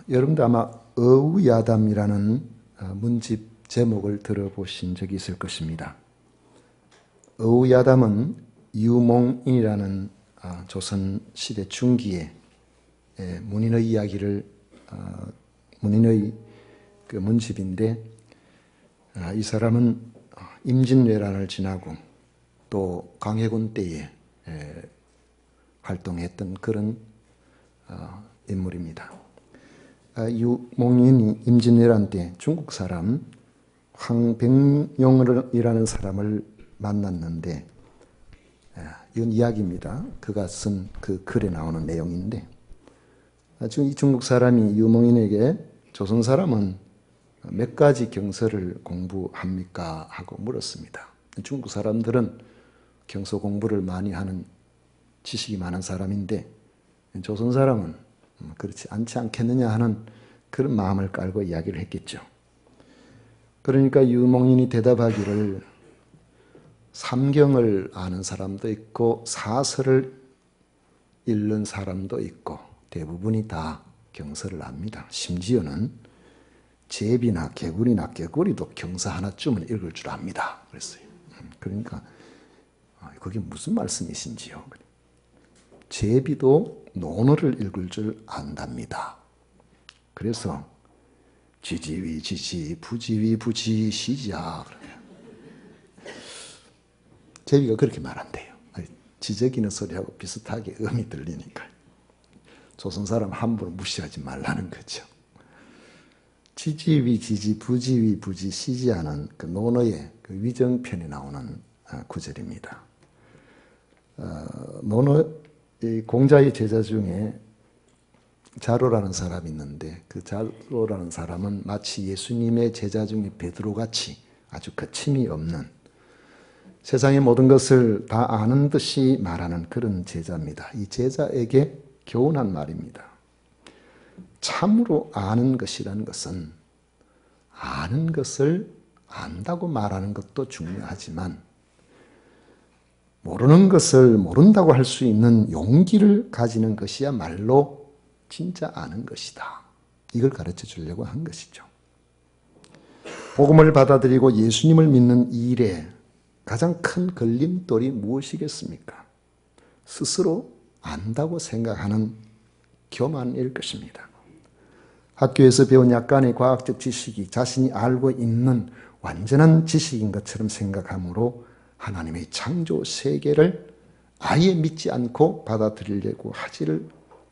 여러분도 아마 어우야담이라는 문집 제목을 들어보신 적이 있을 것입니다. 어우야담은 유몽인이라는 조선 시대 중기의 문인의 이야기를 문인의 그 문집인데, 이 사람은 임진왜란을 지나고 또 광해군 때에 활동했던 그런 인물입니다. 유몽인이 임진왜란 때 중국 사람 황백룡이라는 사람을 만났는데, 이건 이야기입니다. 그가 쓴 그 글에 나오는 내용인데, 지금 이 중국 사람이 유몽인에게 조선 사람은 몇 가지 경서를 공부합니까? 하고 물었습니다. 중국 사람들은 경서 공부를 많이 하는 지식이 많은 사람인데, 조선 사람은 그렇지 않지 않겠느냐 하는 그런 마음을 깔고 이야기를 했겠죠. 그러니까 유몽인이 대답하기를, 삼경을 아는 사람도 있고 사설을 읽는 사람도 있고 대부분이 다 경서를 압니다. 심지어는 제비나 개구리나 개구리도 경서 하나쯤은 읽을 줄 압니다. 그랬어요. 그러니까 그게 무슨 말씀이신지요? 제비도 논어를 읽을 줄 안답니다. 그래서 지지위 지지, 부지위 부지, 시자. 제비가 그렇게 말한대요. 지저귀는 소리하고 비슷하게 음이 들리니까. 조선 사람 함부로 무시하지 말라는 거죠. 지지위 지지, 부지위 부지, 시지하는 그 논어의 그 위정편에 나오는 구절입니다. 논어 공자의 제자 중에 자로라는 사람이 있는데, 그 자로라는 사람은 마치 예수님의 제자 중에 베드로같이 아주 거침이 없는, 세상의 모든 것을 다 아는 듯이 말하는 그런 제자입니다. 이 제자에게 교훈한 말입니다. 참으로 아는 것이라는 것은 아는 것을 안다고 말하는 것도 중요하지만, 모르는 것을 모른다고 할 수 있는 용기를 가지는 것이야말로 진짜 아는 것이다. 이걸 가르쳐 주려고 한 것이죠. 복음을 받아들이고 예수님을 믿는 일에 가장 큰 걸림돌이 무엇이겠습니까? 스스로 안다고 생각하는 교만일 것입니다. 학교에서 배운 약간의 과학적 지식이 자신이 알고 있는 완전한 지식인 것처럼 생각하므로 하나님의 창조 세계를 아예 믿지 않고 받아들이려고 하지를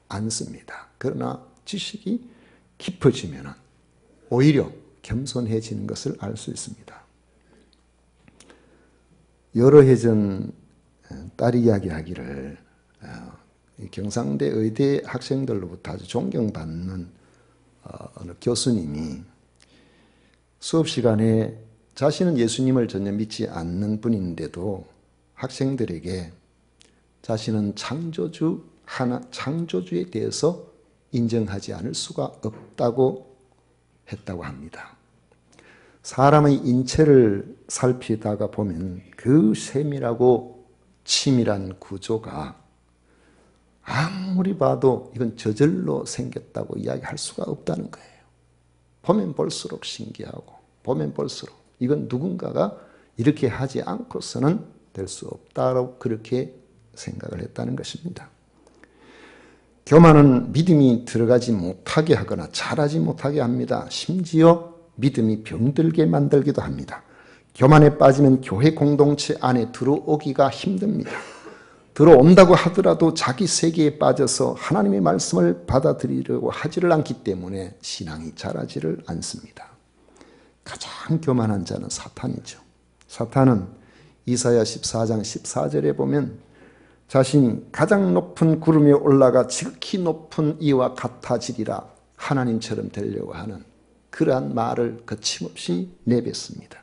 않습니다. 그러나 지식이 깊어지면 오히려 겸손해지는 것을 알 수 있습니다. 여러 해 전 딸이 이야기하기를, 경상대 의대 학생들로부터 아주 존경받는 어느 교수님이 수업 시간에 자신은 예수님을 전혀 믿지 않는 분인데도 학생들에게 자신은 창조주에 대해서 인정하지 않을 수가 없다고 했다고 합니다. 사람의 인체를 살피다가 보면 그 세밀하고 치밀한 구조가 아무리 봐도 이건 저절로 생겼다고 이야기할 수가 없다는 거예요. 보면 볼수록 신기하고, 보면 볼수록 이건 누군가가 이렇게 하지 않고서는 될 수 없다고 그렇게 생각을 했다는 것입니다. 교만은 믿음이 들어가지 못하게 하거나 자라지 못하게 합니다. 심지어 믿음이 병들게 만들기도 합니다. 교만에 빠지면 교회 공동체 안에 들어오기가 힘듭니다. 들어온다고 하더라도 자기 세계에 빠져서 하나님의 말씀을 받아들이려고 하지를 않기 때문에 신앙이 자라지를 않습니다. 가장 교만한 자는 사탄이죠. 사탄은 이사야 14장 14절에 보면 자신이 가장 높은 구름에 올라가 지극히 높은 이와 같아지리라 하나님처럼 되려고 하는 그러한 말을 거침없이 내뱉습니다.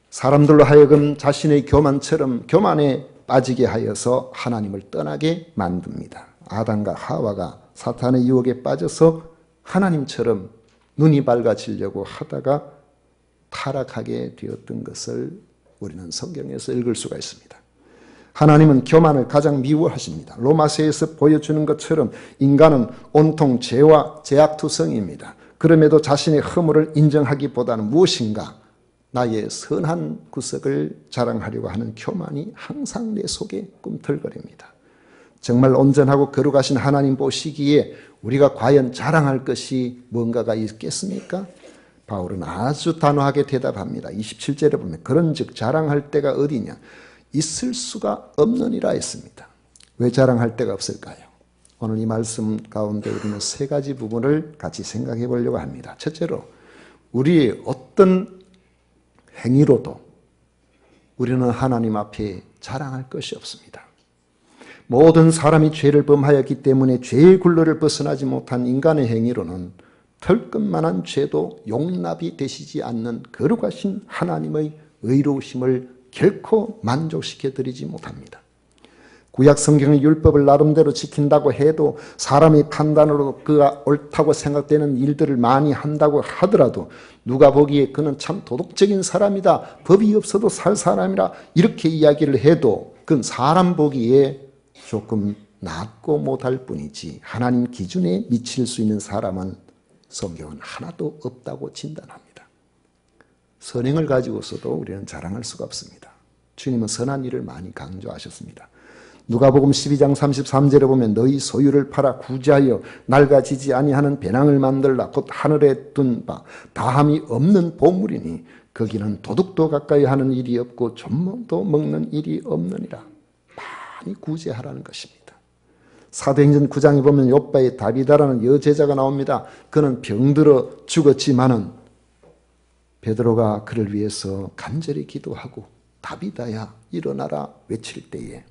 사람들로 하여금 자신의 교만에 빠지게 하여서 하나님을 떠나게 만듭니다. 아담과 하와가 사탄의 유혹에 빠져서 하나님처럼 눈이 밝아지려고 하다가 타락하게 되었던 것을 우리는 성경에서 읽을 수가 있습니다. 하나님은 교만을 가장 미워하십니다. 로마서에서 보여주는 것처럼 인간은 온통 죄와 죄악투성입니다. 그럼에도 자신의 허물을 인정하기보다는 무엇인가 나의 선한 구석을 자랑하려고 하는 교만이 항상 내 속에 꿈틀거립니다. 정말 온전하고 거룩하신 하나님 보시기에 우리가 과연 자랑할 것이 뭔가가 있겠습니까? 바울은 아주 단호하게 대답합니다. 27절에 보면 그런즉 자랑할 때가 어디냐? 있을 수가 없느니라 했습니다. 왜 자랑할 데가 없을까요? 오늘 이 말씀 가운데 우리는 세 가지 부분을 같이 생각해 보려고 합니다. 첫째로 우리의 어떤 행위로도 우리는 하나님 앞에 자랑할 것이 없습니다. 모든 사람이 죄를 범하였기 때문에 죄의 굴레를 벗어나지 못한 인간의 행위로는 털끝만한 죄도 용납이 되시지 않는 거룩하신 하나님의 의로우심을 결코 만족시켜드리지 못합니다. 구약 성경의 율법을 나름대로 지킨다고 해도 사람의 판단으로 그가 옳다고 생각되는 일들을 많이 한다고 하더라도 누가 보기에 그는 참 도덕적인 사람이다, 법이 없어도 살 사람이라 이렇게 이야기를 해도 그건 사람 보기에 조금 낫고 못할 뿐이지 하나님 기준에 미칠 수 있는 사람은 성경은 하나도 없다고 진단합니다. 선행을 가지고서도 우리는 자랑할 수가 없습니다. 주님은 선한 일을 많이 강조하셨습니다. 누가복음 12장 33절에 보면 너희 소유를 팔아 구제하여 낡아지지 아니하는 배낭을 만들라 곧 하늘에 둔 바 다함이 없는 보물이니 거기는 도둑도 가까이 하는 일이 없고 좀도 먹는 일이 없느니라. 많이 구제하라는 것입니다. 사도행전 9장에 보면 욥바의 다비다라는 여제자가 나옵니다. 그는 병들어 죽었지만은 베드로가 그를 위해서 간절히 기도하고 다비다야 일어나라 외칠 때에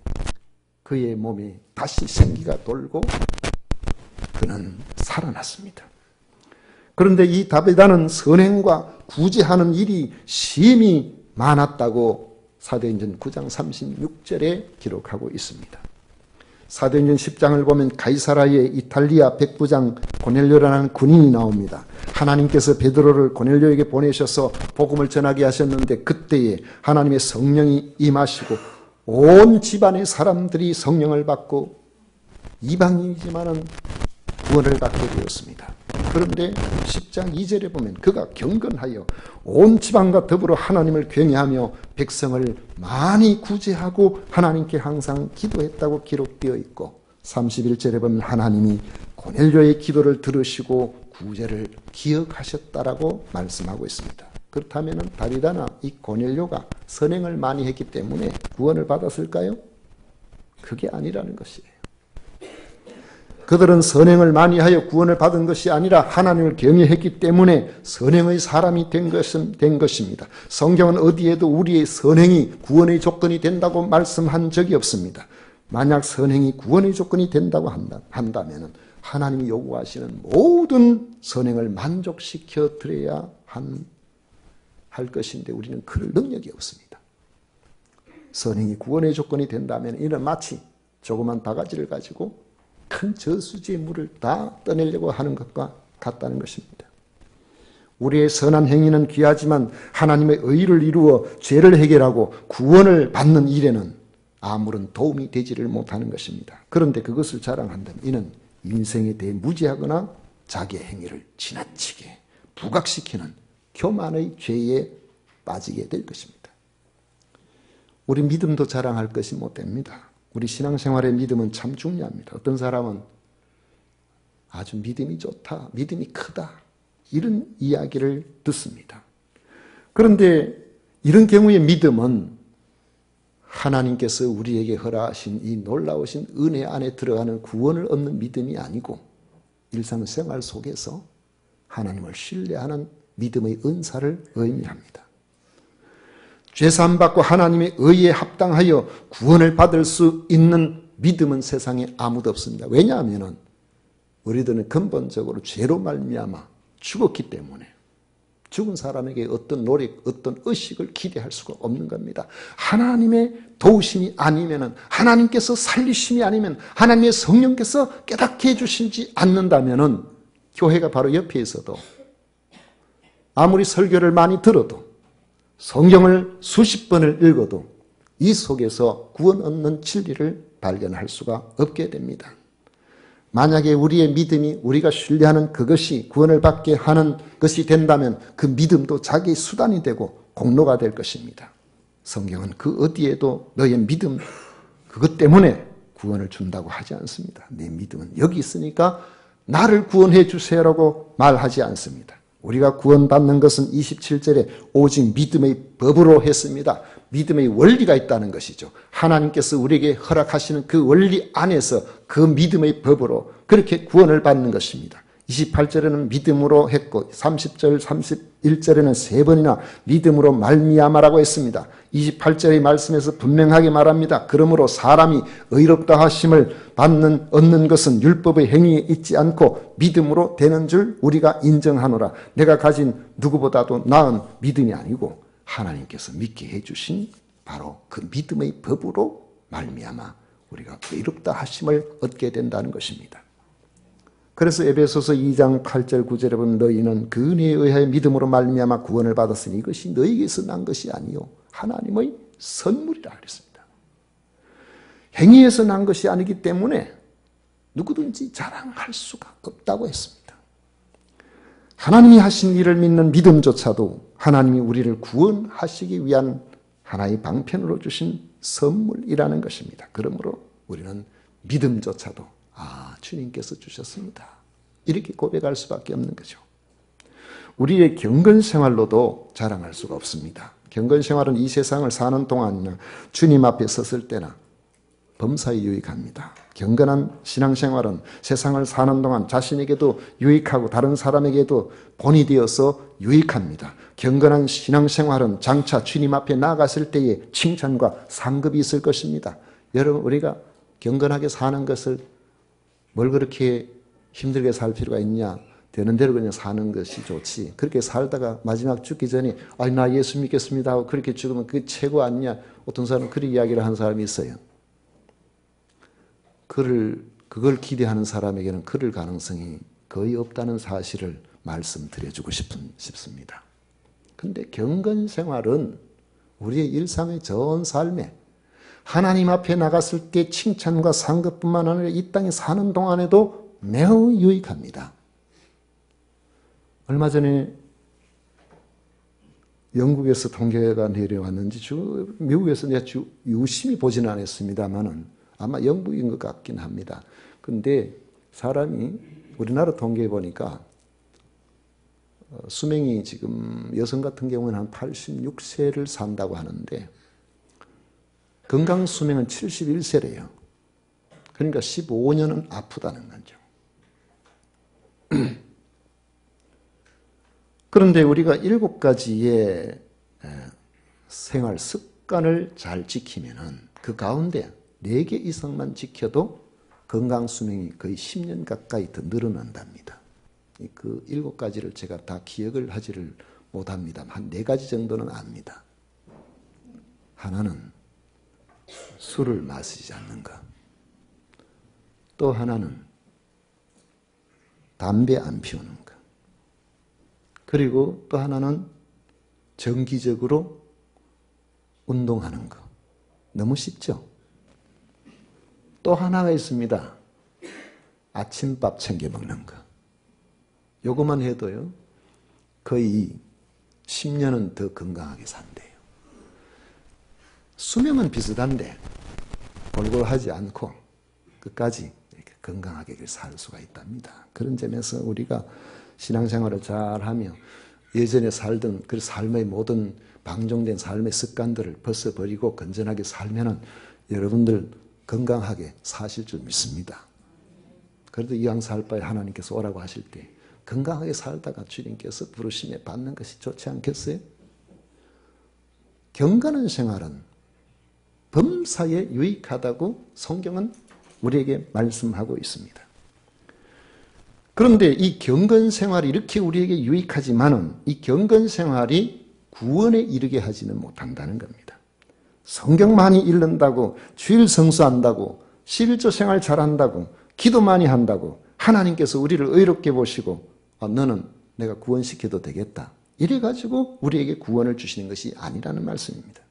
그의 몸에 다시 생기가 돌고 그는 살아났습니다. 그런데 이 다비다는 선행과 구제하는 일이 심히 많았다고 사도행전 9장 36절에 기록하고 있습니다. 사도행전 10장을 보면 가이사라의 이탈리아 백부장 고넬료라는 군인이 나옵니다. 하나님께서 베드로를 고넬료에게 보내셔서 복음을 전하게 하셨는데 그때에 하나님의 성령이 임하시고 온 집안의 사람들이 성령을 받고 이방인이지만은 구원을 받게 되었습니다. 그런데 10장 2절에 보면 그가 경건하여 온 지방과 더불어 하나님을 경외하며 백성을 많이 구제하고 하나님께 항상 기도했다고 기록되어 있고 31절에 보면 하나님이 고넬료의 기도를 들으시고 구제를 기억하셨다라고 말씀하고 있습니다. 그렇다면 다비다나 이 고넬료가 선행을 많이 했기 때문에 구원을 받았을까요? 그게 아니라는 것이에요. 그들은 선행을 많이 하여 구원을 받은 것이 아니라 하나님을 경외했기 때문에 선행의 사람이 된 것입니다. 성경은 어디에도 우리의 선행이 구원의 조건이 된다고 말씀한 적이 없습니다. 만약 선행이 구원의 조건이 된다고 한다면 하나님이 요구하시는 모든 선행을 만족시켜 드려야 할 것인데 우리는 그럴 능력이 없습니다. 선행이 구원의 조건이 된다면 이는 마치 조그만 바가지를 가지고 큰 저수지의 물을 다 떠내려고 하는 것과 같다는 것입니다. 우리의 선한 행위는 귀하지만 하나님의 의를 이루어 죄를 해결하고 구원을 받는 일에는 아무런 도움이 되지를 못하는 것입니다. 그런데 그것을 자랑한다면 이는 인생에 대해 무지하거나 자기의 행위를 지나치게 부각시키는 교만의 죄에 빠지게 될 것입니다. 우리 믿음도 자랑할 것이 못 됩니다. 우리 신앙생활의 믿음은 참 중요합니다. 어떤 사람은 아주 믿음이 좋다, 믿음이 크다 이런 이야기를 듣습니다. 그런데 이런 경우의 믿음은 하나님께서 우리에게 허락하신 이 놀라우신 은혜 안에 들어가는 구원을 얻는 믿음이 아니고 일상생활 속에서 하나님을 신뢰하는 믿음의 은사를 의미합니다. 죄사함받고 하나님의 의에 합당하여 구원을 받을 수 있는 믿음은 세상에 아무도 없습니다. 왜냐하면 우리들은 근본적으로 죄로 말미암아 죽었기 때문에 죽은 사람에게 어떤 노력, 어떤 의식을 기대할 수가 없는 겁니다. 하나님의 도우심이 아니면 하나님께서 살리심이 아니면 하나님의 성령께서 깨닫게 해주시지 않는다면 교회가 바로 옆에 있어도 아무리 설교를 많이 들어도 성경을 수십 번을 읽어도 이 속에서 구원 얻는 진리를 발견할 수가 없게 됩니다. 만약에 우리의 믿음이 우리가 신뢰하는 그것이 구원을 받게 하는 것이 된다면 그 믿음도 자기의 수단이 되고 공로가 될 것입니다. 성경은 그 어디에도 너의 믿음 그것 때문에 구원을 준다고 하지 않습니다. 내 믿음은 여기 있으니까 나를 구원해 주세요라고 말하지 않습니다. 우리가 구원받는 것은 27절에 오직 믿음의 법으로 했습니다. 믿음의 원리가 있다는 것이죠. 하나님께서 우리에게 허락하시는 그 원리 안에서 그 믿음의 법으로 그렇게 구원을 받는 것입니다. 28절에는 믿음으로 했고 30절, 31절에는 세 번이나 믿음으로 말미암아라고 했습니다. 28절의 말씀에서 분명하게 말합니다. 그러므로 사람이 의롭다 하심을 얻는 것은 율법의 행위에 있지 않고 믿음으로 되는 줄 우리가 인정하노라. 내가 가진 누구보다도 나은 믿음이 아니고 하나님께서 믿게 해주신 바로 그 믿음의 법으로 말미암아 우리가 의롭다 하심을 얻게 된다는 것입니다. 그래서 에베소서 2장 8절 9절에 보면 너희는 그 은혜에 의하여 믿음으로 말미암아 구원을 받았으니 이것이 너희에게서 난 것이 아니요 하나님의 선물이라 그랬습니다. 행위에서 난 것이 아니기 때문에 누구든지 자랑할 수가 없다고 했습니다. 하나님이 하신 일을 믿는 믿음조차도 하나님이 우리를 구원하시기 위한 하나의 방편으로 주신 선물이라는 것입니다. 그러므로 우리는 믿음조차도 주님께서 주셨습니다. 이렇게 고백할 수밖에 없는 거죠. 우리의 경건 생활로도 자랑할 수가 없습니다. 경건 생활은 이 세상을 사는 동안이나 주님 앞에 섰을 때나 범사에 유익합니다. 경건한 신앙생활은 세상을 사는 동안 자신에게도 유익하고 다른 사람에게도 본이 되어서 유익합니다. 경건한 신앙생활은 장차 주님 앞에 나아갔을 때에 칭찬과 상급이 있을 것입니다. 여러분 우리가 경건하게 사는 것을 뭘 그렇게 힘들게 살 필요가 있냐? 되는 대로 그냥 사는 것이 좋지. 그렇게 살다가 마지막 죽기 전에 나 예수 믿겠습니다 하고 그렇게 죽으면 그게 최고 아니냐? 어떤 사람은 그런 이야기를 하는 사람이 있어요. 그걸 기대하는 사람에게는 그럴 가능성이 거의 없다는 사실을 말씀드려주고 싶습니다. 그런데 경건생활은 우리의 일상의 전 삶에 하나님 앞에 나갔을 때 칭찬과 상급뿐만 아니라 이 땅에 사는 동안에도 매우 유익합니다. 얼마 전에 영국에서 통계가 내려왔는지 미국에서 내가 유심히 보지는 않았습니다만은 아마 영국인 것 같긴 합니다. 그런데 사람이 우리나라 통계에 보니까 수명이 지금 여성 같은 경우는 한 86세를 산다고 하는데 건강 수명은 71세래요. 그러니까 15년은 아프다는 거죠. 그런데 우리가 7가지의 생활 습관을 잘 지키면은 그 가운데 4개 이상만 지켜도 건강 수명이 거의 10년 가까이 더 늘어난답니다. 그 7가지를 제가 다 기억을 하지를 못합니다. 한 4가지 정도는 압니다. 하나는 술을 마시지 않는 것. 또 하나는 담배 안 피우는 것. 그리고 또 하나는 정기적으로 운동하는 것. 너무 쉽죠? 또 하나가 있습니다. 아침밥 챙겨 먹는 것. 요것만 해도요, 거의 10년은 더 건강하게 산대요. 수명은 비슷한데 골골하지 않고 끝까지 이렇게 건강하게 살 수가 있답니다. 그런 점에서 우리가 신앙생활을 잘하며 예전에 살던 그 삶의 모든 방종된 삶의 습관들을 벗어버리고 건전하게 살면은 여러분들 건강하게 사실 줄 믿습니다. 그래도 이왕 살 바에 하나님께서 오라고 하실 때 건강하게 살다가 주님께서 부르심에 받는 것이 좋지 않겠어요? 경건한 생활은 범사에 유익하다고 성경은 우리에게 말씀하고 있습니다. 그런데 이 경건 생활이 이렇게 우리에게 유익하지만은 이 경건 생활이 구원에 이르게 하지는 못한다는 겁니다. 성경 많이 읽는다고, 주일 성수한다고, 11조 생활 잘한다고, 기도 많이 한다고 하나님께서 우리를 의롭게 보시고 너는 내가 구원시켜도 되겠다. 이래가지고 우리에게 구원을 주시는 것이 아니라는 말씀입니다.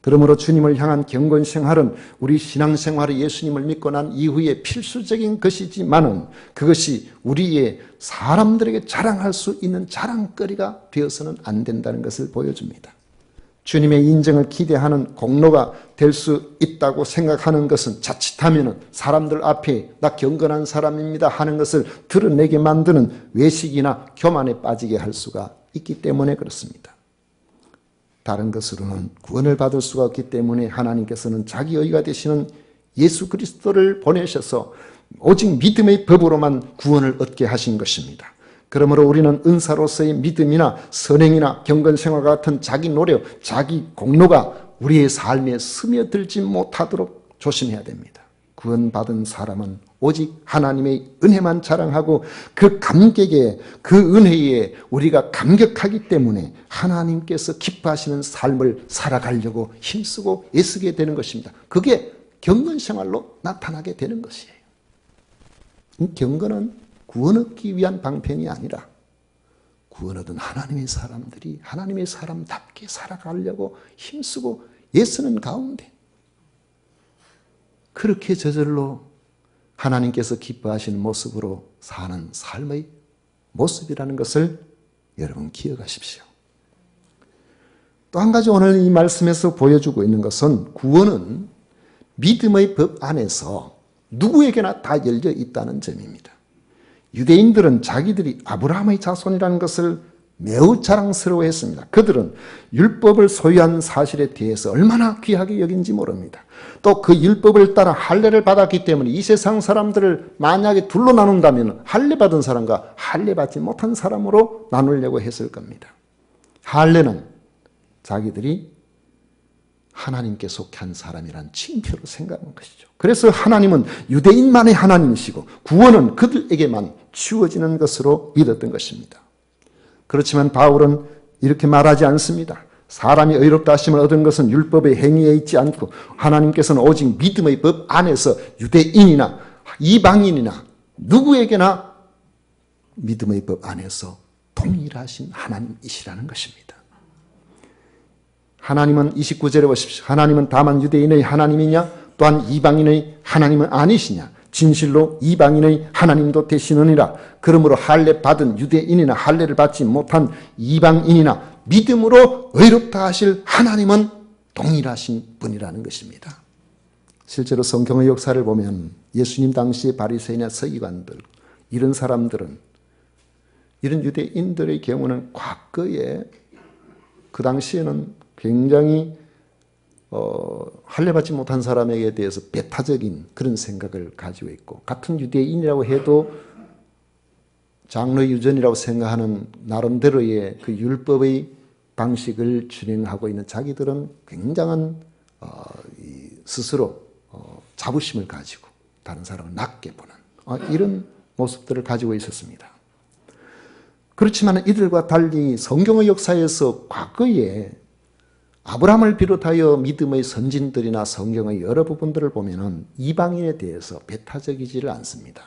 그러므로 주님을 향한 경건 생활은 우리 신앙생활에 예수님을 믿고 난 이후에 필수적인 것이지만은 그것이 우리의 사람들에게 자랑할 수 있는 자랑거리가 되어서는 안 된다는 것을 보여줍니다. 주님의 인정을 기대하는 공로가 될 수 있다고 생각하는 것은 자칫하면 사람들 앞에 나 경건한 사람입니다 하는 것을 드러내게 만드는 외식이나 교만에 빠지게 할 수가 있기 때문에 그렇습니다. 다른 것으로는 구원을 받을 수가 없기 때문에 하나님께서는 자기 의가 되시는 예수 그리스도를 보내셔서 오직 믿음의 법으로만 구원을 얻게 하신 것입니다. 그러므로 우리는 은사로서의 믿음이나 선행이나 경건생활 같은 자기 노력, 자기 공로가 우리의 삶에 스며들지 못하도록 조심해야 됩니다. 구원받은 사람은 오직 하나님의 은혜만 자랑하고 그 감격에, 그 은혜에 우리가 감격하기 때문에 하나님께서 기뻐하시는 삶을 살아가려고 힘쓰고 애쓰게 되는 것입니다. 그게 경건생활로 나타나게 되는 것이에요. 경건은 구원 얻기 위한 방편이 아니라 구원 얻은 하나님의 사람들이 하나님의 사람답게 살아가려고 힘쓰고 애쓰는 가운데 그렇게 저절로 하나님께서 기뻐하시는 모습으로 사는 삶의 모습이라는 것을 여러분 기억하십시오. 또 한 가지 오늘 이 말씀에서 보여주고 있는 것은 구원은 믿음의 법 안에서 누구에게나 다 열려 있다는 점입니다. 유대인들은 자기들이 아브라함의 자손이라는 것을 매우 자랑스러워했습니다. 그들은 율법을 소유한 사실에 대해서 얼마나 귀하게 여긴지 모릅니다. 또 그 율법을 따라 할례를 받았기 때문에 이 세상 사람들을 만약에 둘로 나눈다면 할례 받은 사람과 할례 받지 못한 사람으로 나누려고 했을 겁니다. 할례는 자기들이 하나님께 속한 사람이란 칭표로 생각한 것이죠. 그래서 하나님은 유대인만의 하나님이시고 구원은 그들에게만 주어지는 것으로 믿었던 것입니다. 그렇지만 바울은 이렇게 말하지 않습니다. 사람이 의롭다 하심을 얻은 것은 율법의 행위에 있지 않고 하나님께서는 오직 믿음의 법 안에서 유대인이나 이방인이나 누구에게나 믿음의 법 안에서 동일하신 하나님이시라는 것입니다. 하나님은 29절에 보십시오. 하나님은 다만 유대인의 하나님이냐 또한 이방인의 하나님은 아니시냐 진실로 이방인의 하나님도 되시느니라. 그러므로 할례 받은 유대인이나 할례를 받지 못한 이방인이나 믿음으로 의롭다 하실 하나님은 동일하신 분이라는 것입니다. 실제로 성경의 역사를 보면 예수님 당시의 바리새인이나 서기관들 이런 사람들은 이런 유대인들의 경우는 과거에 그 당시에는 굉장히 할례 받지 못한 사람에게 대해서 배타적인 그런 생각을 가지고 있고 같은 유대인이라고 해도 장로 유전이라고 생각하는 나름대로의 그 율법의 방식을 준행하고 있는 자기들은 굉장한 스스로 자부심을 가지고 다른 사람을 낮게 보는 이런 모습들을 가지고 있었습니다. 그렇지만 이들과 달리 성경의 역사에서 과거에 아브라함을 비롯하여 믿음의 선진들이나 성경의 여러 부분들을 보면 이방인에 대해서 배타적이지를 않습니다.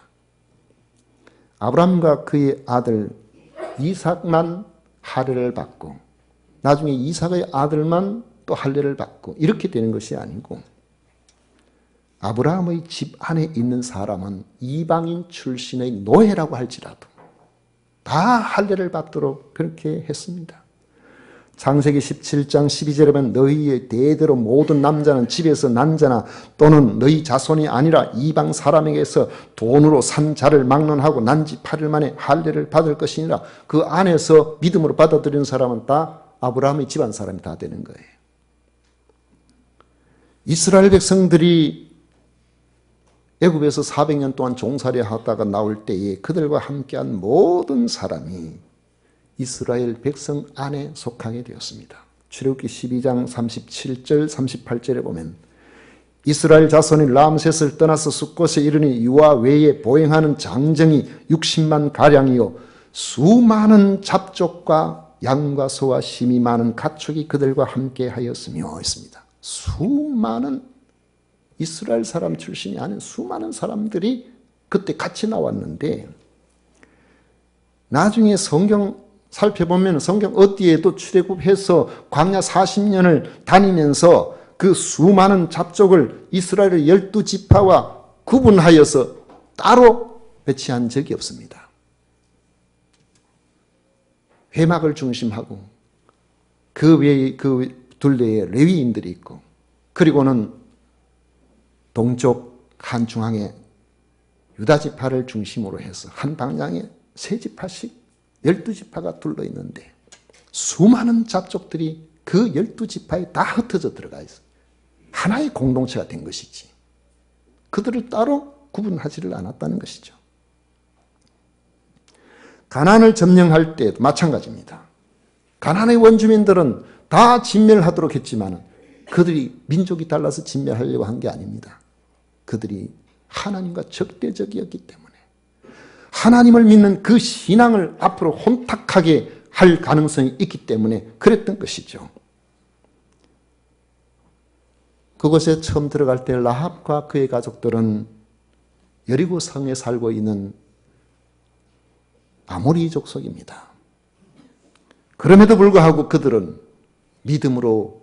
아브라함과 그의 아들 이삭만 할례를 받고 나중에 이삭의 아들만 또 할례를 받고 이렇게 되는 것이 아니고 아브라함의 집 안에 있는 사람은 이방인 출신의 노예라고 할지라도 다 할례를 받도록 그렇게 했습니다. 창세기 17장 12절에 보면 너희의 대대로 모든 남자는 집에서 난 자나 또는 너희 자손이 아니라 이방 사람에게서 돈으로 산 자를 막론하고 난 지 8일 만에 할례를 받을 것이니라. 그 안에서 믿음으로 받아들이는 사람은 다 아브라함의 집안 사람이 다 되는 거예요. 이스라엘 백성들이 애굽에서 400년 동안 종살이 하다가 나올 때에 그들과 함께한 모든 사람이 이스라엘 백성 안에 속하게 되었습니다. 출애굽기 12장 37절 38절에 보면 이스라엘 자손이 람셋을 떠나서 숫곳에 이르니 유아 외에 보행하는 장정이 60만 가량이요 수많은 잡족과 양과 소와 심이 많은 가축이 그들과 함께 하였으며 했습니다. 수많은 이스라엘 사람 출신이 아닌 수많은 사람들이 그때 같이 나왔는데 나중에 성경 살펴보면 성경 어디에도 출애굽해서 광야 40년을 다니면서 그 수많은 잡족을 이스라엘의 12지파와 구분하여서 따로 배치한 적이 없습니다. 회막을 중심하고 그 외에 그 둘레에 레위인들이 있고, 그리고는 동쪽 한 중앙에 유다지파를 중심으로 해서 한 방향에 세 지파씩 12지파가 둘러있는데 수많은 잡족들이 그 12지파에 다 흩어져 들어가 있어요. 하나의 공동체가 된 것이지 그들을 따로 구분하지를 않았다는 것이죠. 가나안을 점령할 때도 마찬가지입니다. 가나안의 원주민들은 다 진멸하도록 했지만 그들이 민족이 달라서 진멸하려고 한 게 아닙니다. 그들이 하나님과 적대적이었기 때문에 하나님을 믿는 그 신앙을 앞으로 혼탁하게 할 가능성이 있기 때문에 그랬던 것이죠. 그곳에 처음 들어갈 때 라합과 그의 가족들은 여리고 성에 살고 있는 아모리 족속입니다. 그럼에도 불구하고 그들은 믿음으로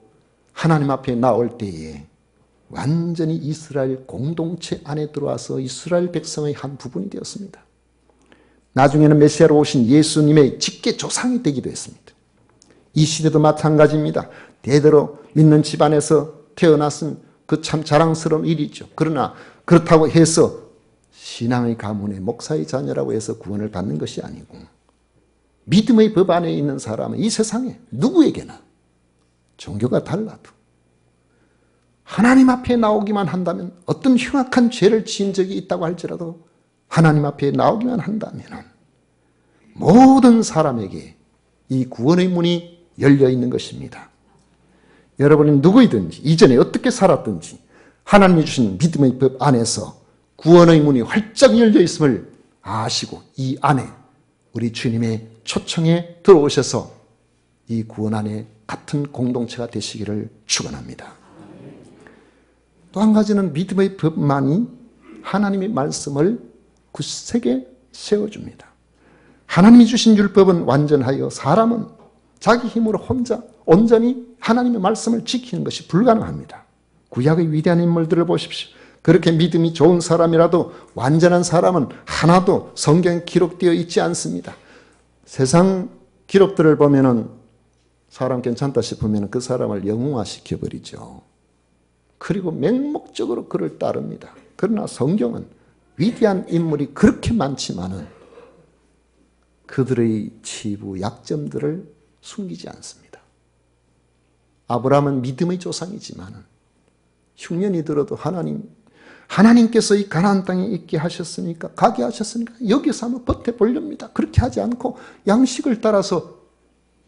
하나님 앞에 나올 때에 완전히 이스라엘 공동체 안에 들어와서 이스라엘 백성의 한 부분이 되었습니다. 나중에는 메시아로 오신 예수님의 직계 조상이 되기도 했습니다. 이 시대도 마찬가지입니다. 대대로 믿는 집안에서 태어났은 그 참 자랑스러운 일이죠. 그러나 그렇다고 해서 신앙의 가문의 목사의 자녀라고 해서 구원을 받는 것이 아니고, 믿음의 법 안에 있는 사람은 이 세상에 누구에게나 종교가 달라도 하나님 앞에 나오기만 한다면, 어떤 흉악한 죄를 지은 적이 있다고 할지라도 하나님 앞에 나오기만 한다면 모든 사람에게 이 구원의 문이 열려 있는 것입니다. 여러분이 누구이든지 이전에 어떻게 살았든지 하나님이 주신 믿음의 법 안에서 구원의 문이 활짝 열려 있음을 아시고 이 안에 우리 주님의 초청에 들어오셔서 이 구원 안에 같은 공동체가 되시기를 축원합니다. 또 한 가지는 믿음의 법만이 하나님의 말씀을 굳세게 세워줍니다. 하나님이 주신 율법은 완전하여 사람은 자기 힘으로 혼자 온전히 하나님의 말씀을 지키는 것이 불가능합니다. 구약의 위대한 인물들을 보십시오. 그렇게 믿음이 좋은 사람이라도 완전한 사람은 하나도 성경에 기록되어 있지 않습니다. 세상 기록들을 보면은 사람 괜찮다 싶으면 그 사람을 영웅화시켜버리죠. 그리고 맹목적으로 그를 따릅니다. 그러나 성경은 위대한 인물이 그렇게 많지만은 그들의 치부, 약점들을 숨기지 않습니다. 아브라함은 믿음의 조상이지만 흉년이 들어도 하나님께서 이 가나안 땅에 있게 하셨으니까, 가게 하셨으니까 여기서 한번 버텨보렵니다. 그렇게 하지 않고 양식을 따라서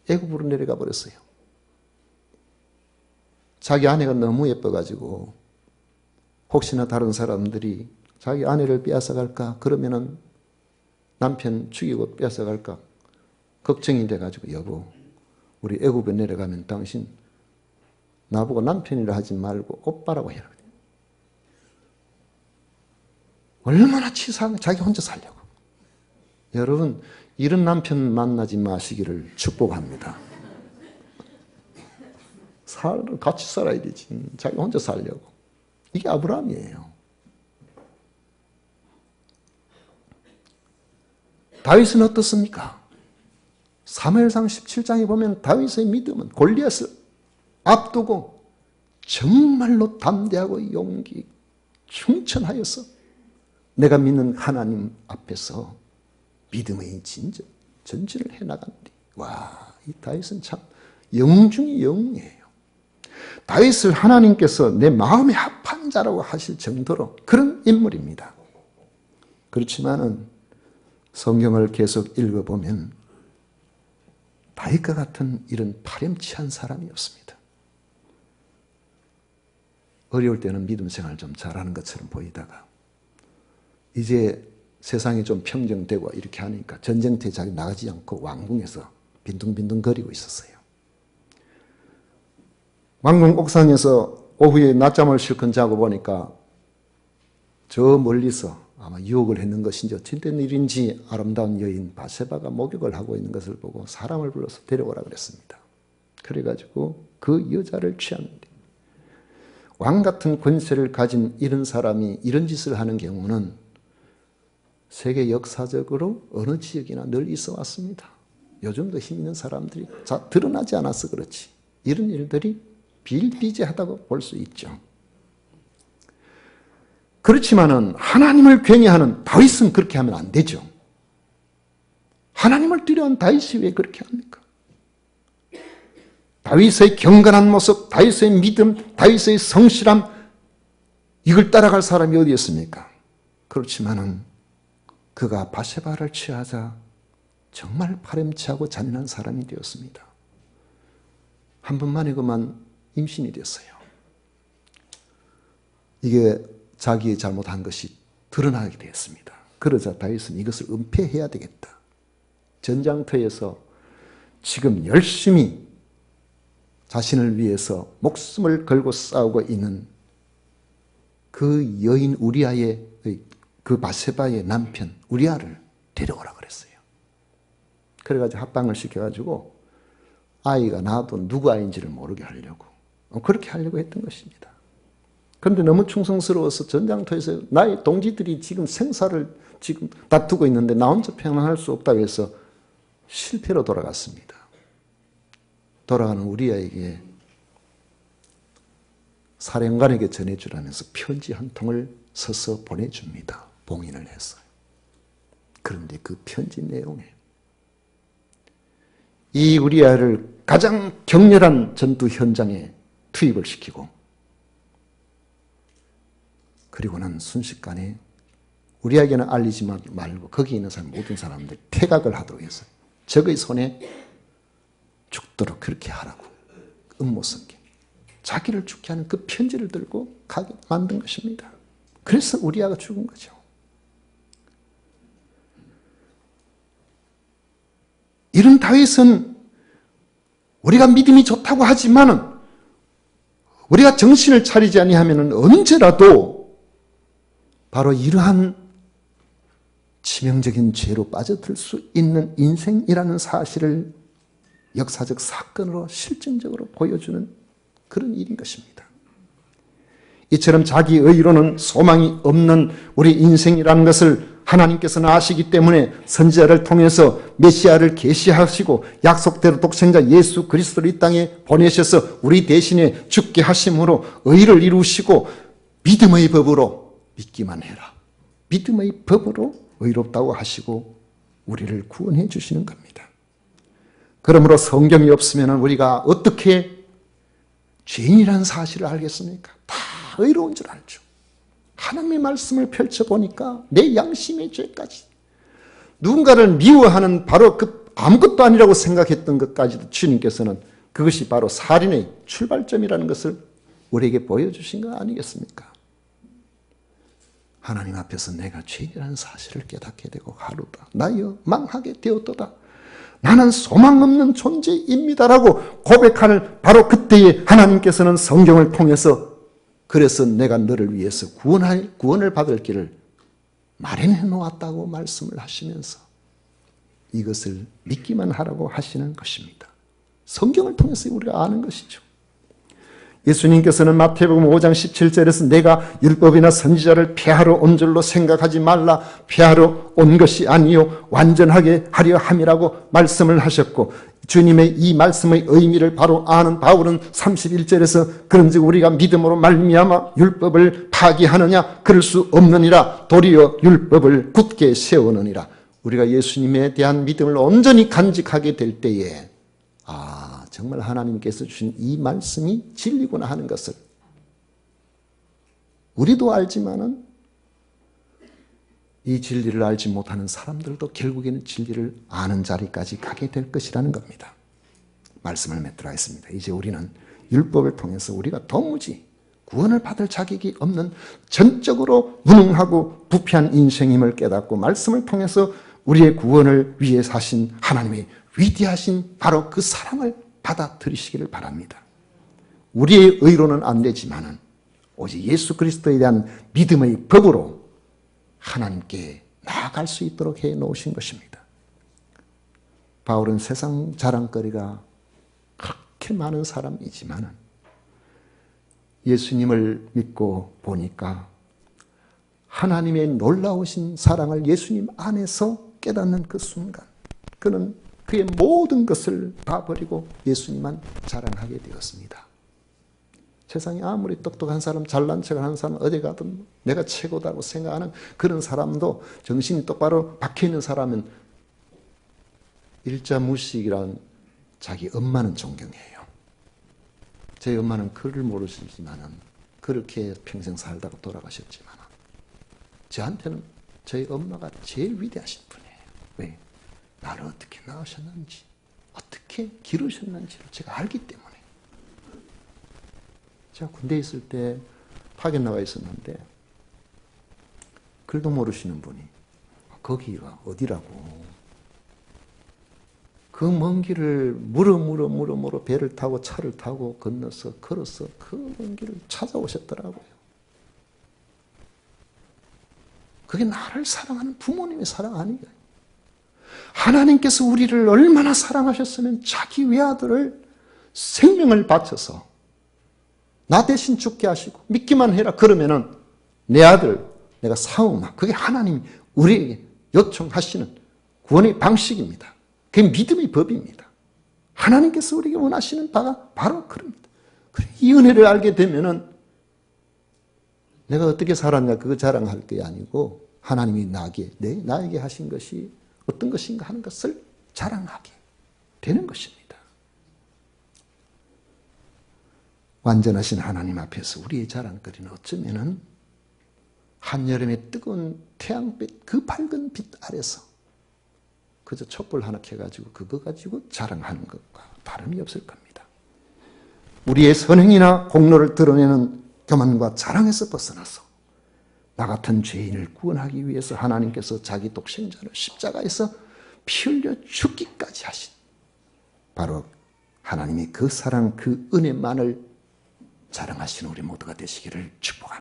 애굽으로 내려가 버렸어요. 자기 아내가 너무 예뻐가지고 혹시나 다른 사람들이 자기 아내를 빼앗아갈까, 그러면은 남편 죽이고 뺏어갈까 걱정이 돼가지고, 여보, 우리 애굽에 내려가면 당신 나보고 남편이라 하지 말고 오빠라고 해라. 얼마나 치사한, 자기 혼자 살려고. 여러분, 이런 남편 만나지 마시기를 축복합니다. 같이 살아야 되지. 자기 혼자 살려고. 이게 아브라함이에요. 다윗은 어떻습니까? 사무엘상 17장에 보면 다윗의 믿음은 골리앗을 앞두고 정말로 담대하고 용기 충천하여서 내가 믿는 하나님 앞에서 믿음의 전진을 해나간다. 와, 이 다윗은 참 영웅 중의 영웅이에요. 다윗을 하나님께서 내 마음에 합한 자라고 하실 정도로 그런 인물입니다. 그렇지만은 성경을 계속 읽어보면 다윗과 같은 이런 파렴치한 사람이 없습니다. 어려울 때는 믿음 생활 좀 잘하는 것처럼 보이다가 이제 세상이 좀 평정되고 이렇게 하니까 전쟁터에 자기 나가지 않고 왕궁에서 빈둥빈둥 거리고 있었어요. 왕궁 옥상에서 오후에 낮잠을 실컷 자고 보니까 저 멀리서 아마 유혹을 했는 것인지 어찌된 일인지 아름다운 여인 바세바가 목욕을 하고 있는 것을 보고 사람을 불러서 데려오라 그랬습니다. 그래가지고 그 여자를 취하는데 왕 같은 권세를 가진 이런 사람이 이런 짓을 하는 경우는 세계 역사적으로 어느 지역이나 늘 있어 왔습니다. 요즘도 힘 있는 사람들이 드러나지 않아서 그렇지 이런 일들이 비일비재하다고 볼 수 있죠. 그렇지만은 하나님을 경외하는 다윗은 그렇게 하면 안 되죠. 하나님을 두려워하는 다윗이 왜 그렇게 합니까? 다윗의 경건한 모습, 다윗의 믿음, 다윗의 성실함 이걸 따라갈 사람이 어디였습니까? 그렇지만은 그가 바세바를 취하자 정말 파렴치하고 잔인한 사람이 되었습니다. 한 번만에 그만 임신이 됐어요. 이게 자기의 잘못한 것이 드러나게 되었습니다. 그러자 다윗은 이것을 은폐해야 되겠다. 전장터에서 지금 열심히 자신을 위해서 목숨을 걸고 싸우고 있는 그 여인 우리아의 그 바세바의 남편 우리아를 데려오라 그랬어요. 그래가지고 합방을 시켜가지고 아이가 나도 누구 아이인지를 모르게 하려고 그렇게 하려고 했던 것입니다. 그런데 너무 충성스러워서 전장터에서 나의 동지들이 지금 생사를 지금 다투고 있는데 나 혼자 평안할 수 없다고 해서 실패로 돌아갔습니다. 돌아가는 우리아에게 사령관에게 전해주라면서 편지 한 통을 써서 보내줍니다. 봉인을 했어요. 그런데 그 편지 내용에 이 우리아를 가장 격렬한 전투 현장에 투입을 시키고 그리고는 순식간에 우리에게는 알리지 말고 거기 있는 사람 모든 사람들 퇴각을 하도록 했어요. 적의 손에 죽도록 그렇게 하라고 음모스럽게 자기를 죽게 하는 그 편지를 들고 가게 만든 것입니다. 그래서 우리아가 죽은 거죠. 이런 다윗은 우리가 믿음이 좋다고 하지만은 우리가 정신을 차리지 아니하면은 언제라도 바로 이러한 치명적인 죄로 빠져들 수 있는 인생이라는 사실을 역사적 사건으로 실증적으로 보여주는 그런 일인 것입니다. 이처럼 자기 의로는 소망이 없는 우리 인생이라는 것을 하나님께서는 아시기 때문에 선지자를 통해서 메시아를 계시하시고 약속대로 독생자 예수 그리스도를 이 땅에 보내셔서 우리 대신에 죽게 하심으로 의를 이루시고 믿음의 법으로 믿기만 해라. 믿음의 법으로 의롭다고 하시고 우리를 구원해 주시는 겁니다. 그러므로 성경이 없으면 우리가 어떻게 죄인이라는 사실을 알겠습니까? 다 의로운 줄 알죠. 하나님의 말씀을 펼쳐보니까 내 양심의 죄까지 누군가를 미워하는 바로 그 아무것도 아니라고 생각했던 것까지도 주님께서는 그것이 바로 살인의 출발점이라는 것을 우리에게 보여주신 거 아니겠습니까? 하나님 앞에서 내가 죄인이라는 사실을 깨닫게 되고 하루다 나여 망하게 되었도다. 나는 소망 없는 존재입니다라고 고백하는 바로 그때에 하나님께서는 성경을 통해서 그래서 내가 너를 위해서 구원을 받을 길을 마련해 놓았다고 말씀을 하시면서 이것을 믿기만 하라고 하시는 것입니다. 성경을 통해서 우리가 아는 것이죠. 예수님께서는 마태복음 5장 17절에서 내가 율법이나 선지자를 폐하러 온 줄로 생각하지 말라. 폐하러 온 것이 아니요 완전하게 하려 함이라고 말씀을 하셨고 주님의 이 말씀의 의미를 바로 아는 바울은 31절에서 그런즉 우리가 믿음으로 말미암아 율법을 파기하느냐 그럴 수 없느니라. 도리어 율법을 굳게 세우느니라. 우리가 예수님에 대한 믿음을 온전히 간직하게 될 때에 정말 하나님께서 주신 이 말씀이 진리구나 하는 것을 우리도 알지만은 이 진리를 알지 못하는 사람들도 결국에는 진리를 아는 자리까지 가게 될 것이라는 겁니다. 말씀을 맺도록 하겠습니다. 이제 우리는 율법을 통해서 우리가 도무지 구원을 받을 자격이 없는 전적으로 무능하고 부패한 인생임을 깨닫고 말씀을 통해서 우리의 구원을 위해 사신 하나님의 위대하신 바로 그 사랑을 받아들이시기를 바랍니다. 우리의 의로는 안 되지만은 오직 예수 그리스도에 대한 믿음의 법으로 하나님께 나아갈 수 있도록 해 놓으신 것입니다. 바울은 세상 자랑거리가 그렇게 많은 사람이지만은 예수님을 믿고 보니까 하나님의 놀라우신 사랑을 예수님 안에서 깨닫는 그 순간 그는 그의 모든 것을 다 버리고 예수님만 자랑하게 되었습니다. 세상에 아무리 똑똑한 사람, 잘난 척을 하는 사람, 어디 가든 내가 최고다고 생각하는 그런 사람도 정신이 똑바로 박혀있는 사람은 일자무식이란 자기 엄마는 존경해요. 제 엄마는 글을 모르시지만은 그렇게 평생 살다가 돌아가셨지만 저한테는 저희 엄마가 제일 위대하신 분이에요. 왜? 나를 어떻게 낳으셨는지, 어떻게 기르셨는지를 제가 알기 때문에. 제가 군대에 있을 때 파견 나가 있었는데 글도 모르시는 분이 거기가 어디라고 그 먼 길을 물어 배를 타고 차를 타고 건너서 걸어서 그 먼 길을 찾아오셨더라고요. 그게 나를 사랑하는 부모님의 사랑 아니에요. 하나님께서 우리를 얼마나 사랑하셨으면 자기 외아들을 생명을 바쳐서 나 대신 죽게 하시고 믿기만 해라 그러면은 내 아들 내가 사오마. 그게 하나님이 우리에게 요청하시는 구원의 방식입니다. 그게 믿음의 법입니다. 하나님께서 우리에게 원하시는 바가 바로 그럽니다. 이 은혜를 알게 되면은 내가 어떻게 살았냐 그거 자랑할 게 아니고 하나님이 나에게 하신 것이 어떤 것인가 하는 것을 자랑하게 되는 것입니다. 완전하신 하나님 앞에서 우리의 자랑거리는 어쩌면은 한여름의 뜨거운 태양빛 그 밝은 빛 아래서 그저 촛불 하나 켜가지고 그거 가지고 자랑하는 것과 다름이 없을 겁니다. 우리의 선행이나 공로를 드러내는 교만과 자랑에서 벗어나서 나 같은 죄인을 구원하기 위해서 하나님께서 자기 독생자를 십자가에서 피 흘려 죽기까지 하신 바로 하나님의 그 사랑 그 은혜만을 자랑하시는 우리 모두가 되시기를 축복합니다.